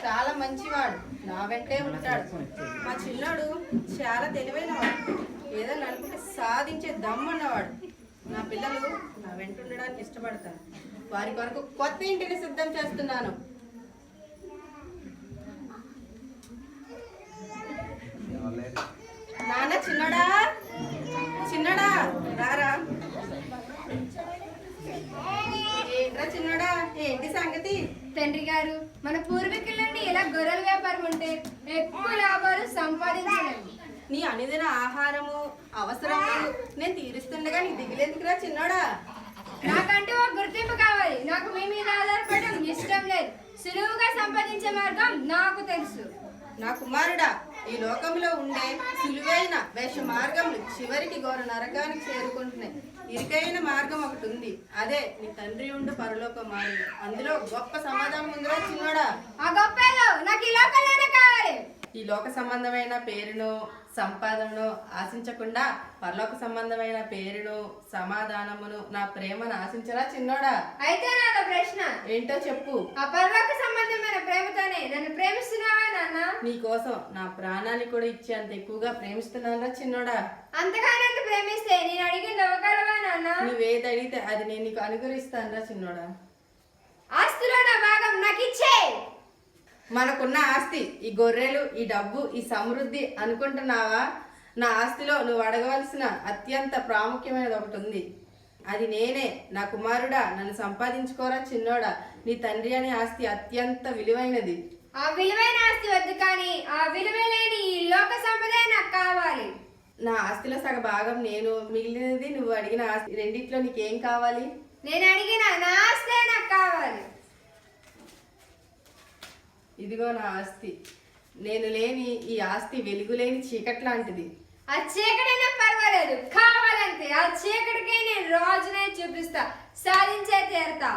చాలా మంచివాడు, నా వెంటే ఉంటాడు. మా చిన్నోడు చాలా తెలివైనవాడు, ఏదైనా అనుకుంటే సాధించే దమ్మున్నవాడు. నా పిల్లలు నా వెంట ఉండడానికి ఇష్టపడతాను. వారి కొరకు కొత్త ఇంటిని సిద్ధం చేస్తున్నాను. నాన్న, చిన్నడా చిన్నడా రారా. ఏంట్రా చిన్నడా, ఏంటి సంగతి? తండ్రి గారు, మన పూర్వీకుల నుండి ఇలా గొర్రెల వ్యాపారం ఉంటే ఎక్కువ లాభాలు సంపాదించలేము. నీ అనుదిన ఆహారము అవసరములు నేను తీరుస్తుండగా నీ దిగులేందుకురా చిన్నోడా. నాకంటూ ఒక గుర్తింపు కావాలి. నాకు మీ మీద ఆధారపడడం ఇష్టం లేదు. సులువుగా సంపాదించే మార్గం నాకు తెలుసు. నా కుమారుడా, ఈ లోకంలో ఉండే సులువైన వేష మార్గములు చివరికి ఘోర నరకానికి చేరుకుంటున్నాయి. ఇరుకైన మార్గం ఒకటి ఉంది, అదే నీ తండ్రి ఉండు పరలోక మార్గం. అందులో గొప్ప సమాధానం ఉందిరా చిన్నోడా. ఆ గొప్ప నాకు ఈ లోకంలోనే కావాలి. ఈ లోక సంబంధమైన పేరును సంపాదనను ఆశించకుండా పరలోక సంబంధమైన పేరును సమాధానమును నా ప్రేమను ఆశించరా చిన్నోడా. అయితే నాదో ప్రశ్న. ఏంటో చెప్పు. ఆ పరలోక సంబంధమైన ప్రేమతోనే నన్ను ప్రేమిస్తున్నావా నాన్న? నీ కోసం నా ప్రాణాన్ని కూడా ఇచ్చి అంత ఎక్కువగా ప్రేమిస్తున్నారా చిన్నోడా. అంతగా నన్ను ప్రేమిస్తే నేను అడిగింది ఇవ్వగలవా నాన్న? నువ్వేది అడిగితే అది నేను నీకు అనుగ్రహిస్తానురా చిన్నోడా. ఆస్తిలో నా భాగం నాకు ఇచ్చే. మనకున్న ఆస్తి ఈ గొర్రెలు, ఈ డబ్బు, ఈ సమృద్ధి అనుకుంటున్నావా? నా ఆస్తిలో నువ్వు అడగవలసిన అత్యంత ప్రాముఖ్యమైనది ఒకటి ఉంది, అది నేనే. నా కుమారుడా, నన్ను సంపాదించుకోరా చిన్నోడా. నీ తండ్రి అనే ఆస్తి అత్యంత విలువైనది. ఆ విలువైన ఆస్తి వద్దు, కానీ ఆ విలువలేని ఈ లోక సంపద నాకు కావాలి. నా ఆస్తిలో సగ భాగం నేను, మిగిలినది నువ్వు అడిగిన ఆస్తి. రెండిట్లో నీకేం కావాలి? నేను అడిగిన నా ఆస్తి నాకు కావాలి. ఇదిగో నా ఆస్తి. నేను లేని ఈ ఆస్తి వెలుగులేని చీకటి లాంటిది. ఆ చీకటైనా పర్వాలేదు, కావాలంటే ఆ చీకటికే నేను రాజునే చూపిస్తా, సాధించే తీరతా.